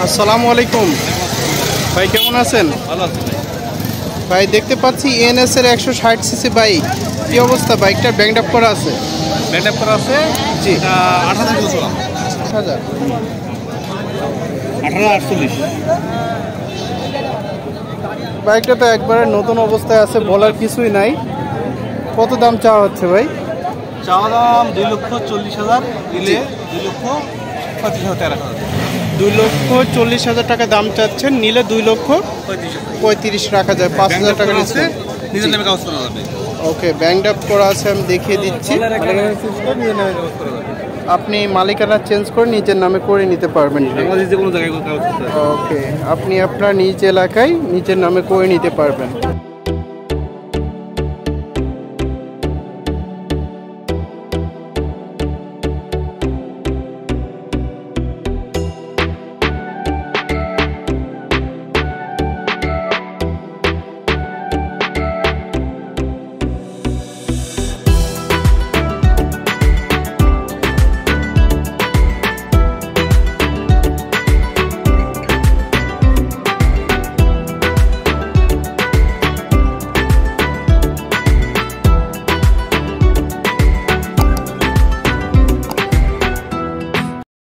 আসসালামু আলাইকুম ভাই, কেমন আছেন? ভালো আছি ভাই, দেখতে পাচ্ছি এনএস এর 160 সিসি বাইক। কি অবস্থা? বাইকটা ব্যাংড আপ করা আছে? ব্যান্ড আপ করা আছে। জি, 18,000 18,48 বাইকটা তো একবারে নতুন অবস্থায় আছে, বলার কিছুই নাই। কত দাম চাওয়া হচ্ছে ভাই? চাওয়া দাম 2,40,000, দিলে 2,35,000 টাকা। 2,40,000 টাকা দাম চাচ্ছেন, নিলে 2,35,000 রাখা যায়, 5,000 টাকা আছে, নিজের নামে কাগজ করা যাবে। ওকে, ব্যাংড আপ করা আছে, আমি দেখিয়ে দিচ্ছি। নিজের নামে কাগজ করা যাবে। আপনি মালিকানা চেঞ্জ করে নিজের নামে করে নিতে পারবেন। বাংলাদেশ যে কোনো জায়গায় কাগজ করতে হবে। ওকে, আপনি আপনার নিজ এলাকায় নিজের নামে করে নিতে পারবেন।